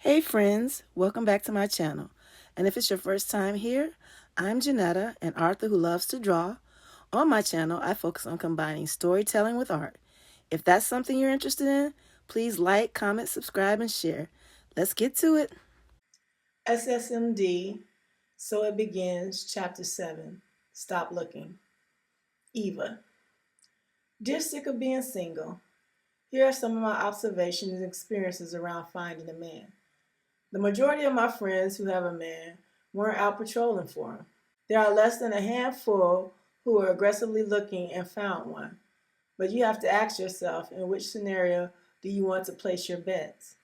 Hey friends, welcome back to my channel. And if it's your first time here, I'm Janetta, an author who loves to draw. On my channel, I focus on combining storytelling with art. If that's something you're interested in, please like, comment, subscribe, and share. Let's get to it. SSMD, So It Begins, Chapter 7, Stop Looking. Eva. Dear sick of being single, here are some of my observations and experiences around finding a man. The majority of my friends who have a man weren't out patrolling for him. There are less than a handful who are aggressively looking and found one. But you have to ask yourself, in which scenario do you want to place your bets?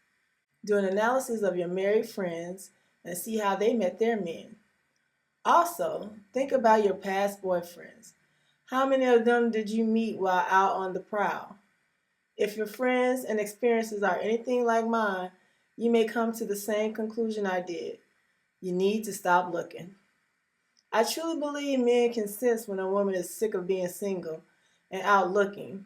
Do an analysis of your married friends and see how they met their men. Also, think about your past boyfriends. How many of them did you meet while out on the prowl? If your friends and experiences are anything like mine, you may come to the same conclusion I did. You need to stop looking. I truly believe men can sense when a woman is sick of being single and out looking.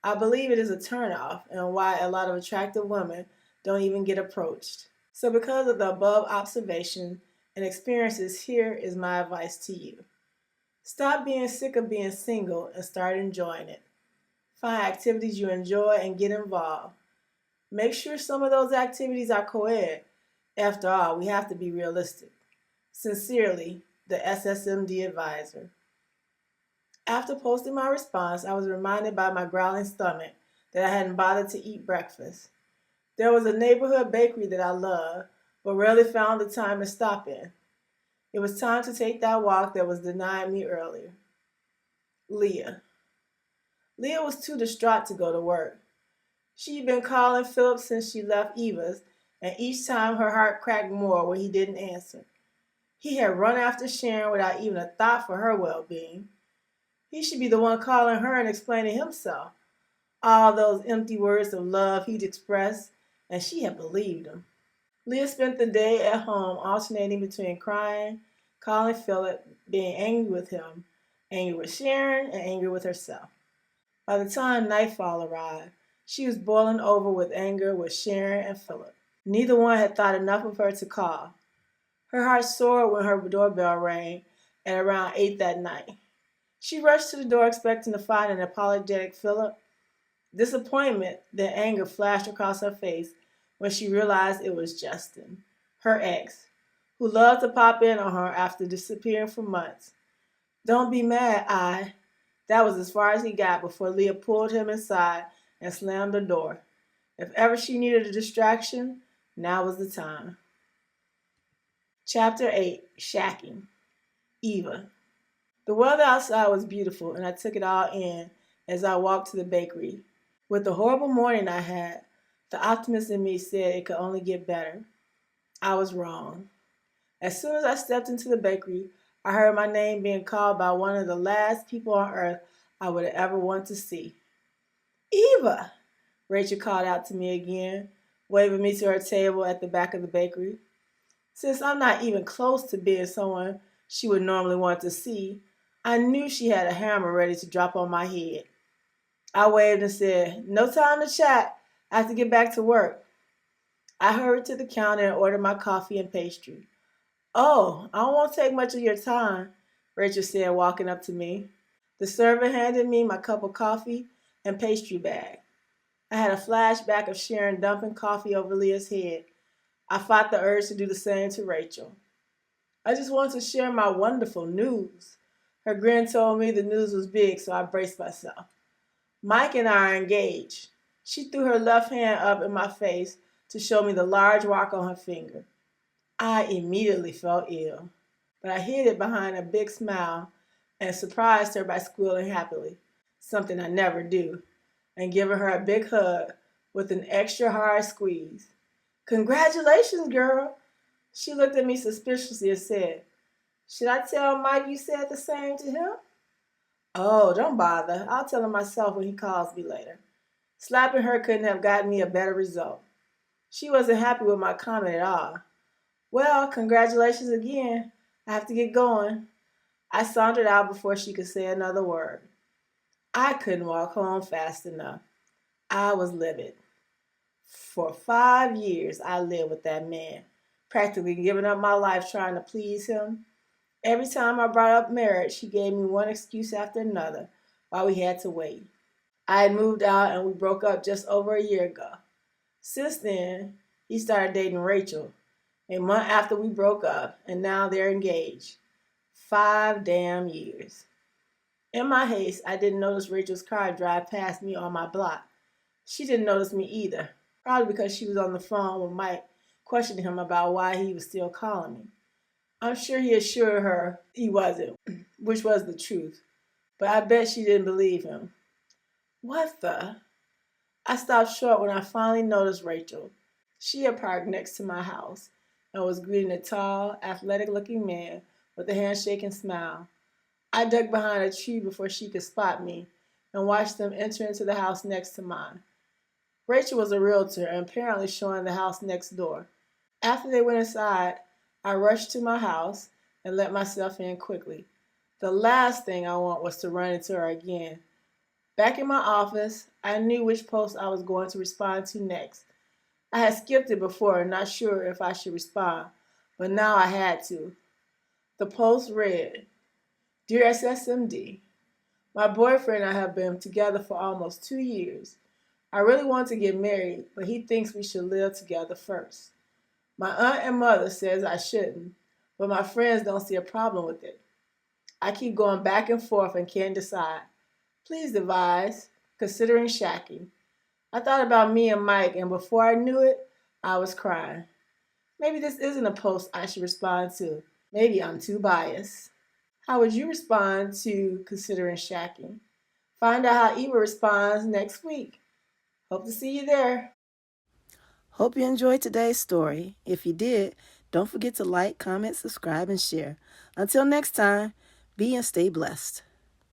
I believe it is a turnoff and why a lot of attractive women don't even get approached. So because of the above observation and experiences, here is my advice to you. Stop being sick of being single and start enjoying it. Find activities you enjoy and get involved. Make sure some of those activities are co-ed. After all, we have to be realistic. Sincerely, the SSMD advisor. After posting my response, I was reminded by my growling stomach that I hadn't bothered to eat breakfast. There was a neighborhood bakery that I loved, but rarely found the time to stop in. It was time to take that walk that was denied me earlier. Leah. Leah was too distraught to go to work. She'd been calling Philip since she left Eva's, and each time her heart cracked more when he didn't answer. He had run after Sharon without even a thought for her well-being. He should be the one calling her and explaining himself. All those empty words of love he'd expressed, and she had believed him. Leah spent the day at home alternating between crying, calling Philip, being angry with him, angry with Sharon, and angry with herself. By the time nightfall arrived, she was boiling over with anger with Sharon and Philip. Neither one had thought enough of her to call. Her heart soared when her doorbell rang at around 8 that night. She rushed to the door expecting to find an apologetic Philip. Disappointment, then anger flashed across her face when she realized it was Justin, her ex, who loved to pop in on her after disappearing for months. Don't be mad, That was as far as he got before Leah pulled him inside and slammed the door. If ever she needed a distraction, now was the time. Chapter 8, Shacking. Eva. The weather outside was beautiful, and I took it all in as I walked to the bakery. With the horrible morning I had, the optimist in me said it could only get better. I was wrong. As soon as I stepped into the bakery, I heard my name being called by one of the last people on earth I would ever want to see. Eva! Rachel called out to me again, waving me to her table at the back of the bakery. Since I'm not even close to being someone she would normally want to see, I knew she had a hammer ready to drop on my head. I waved and said, "No time to chat. I have to get back to work." I hurried to the counter and ordered my coffee and pastry. "Oh, I won't take much of your time," Rachel said, walking up to me. The server handed me my cup of coffee and pastry bag. I had a flashback of Sharon dumping coffee over Leah's head. I fought the urge to do the same to Rachel. "I just wanted to share my wonderful news." Her grin told me the news was big, so I braced myself. "Mike and I are engaged." She threw her left hand up in my face to show me the large rock on her finger. I immediately felt ill, but I hid it behind a big smile and surprised her by squealing happily, something I never do, and giving her a big hug with an extra hard squeeze. "Congratulations, girl." She looked at me suspiciously and said, "Should I tell Mike you said the same to him?" "Oh, don't bother. I'll tell him myself when he calls me later." Slapping her couldn't have gotten me a better result. She wasn't happy with my comment at all. "Well, congratulations again. I have to get going." I sauntered out before she could say another word. I couldn't walk home fast enough. I was livid. For 5 years, I lived with that man, practically giving up my life trying to please him. Every time I brought up marriage, he gave me one excuse after another why we had to wait. I had moved out and we broke up just over a year ago. Since then, he started dating Rachel a month after we broke up, and now they're engaged. 5 damn years. In my haste, I didn't notice Rachel's car drive past me on my block. She didn't notice me either, probably because she was on the phone with Mike, questioning him about why he was still calling me. I'm sure he assured her he wasn't, which was the truth, but I bet she didn't believe him. What the? I stopped short when I finally noticed Rachel. She had parked next to my house and was greeting a tall, athletic looking man with a handshake and smile. I ducked behind a tree before she could spot me and watched them enter into the house next to mine. Rachel was a realtor and apparently showing the house next door. After they went inside, I rushed to my house and let myself in quickly. The last thing I want was to run into her again. Back in my office, I knew which post I was going to respond to next. I had skipped it before, not sure if I should respond, but now I had to. The post read, Dear SSMD, my boyfriend and I have been together for almost 2 years. I really want to get married, but he thinks we should live together first. My aunt and mother says I shouldn't, but my friends don't see a problem with it. I keep going back and forth and can't decide. Please advise, considering shacking. I thought about me and Mike, and before I knew it, I was crying. Maybe this isn't a post I should respond to. Maybe I'm too biased. How would you respond to considering shacking? Find out how Eva responds next week. Hope to see you there. Hope you enjoyed today's story. If you did, don't forget to like, comment, subscribe, and share. Until next time, be and stay blessed.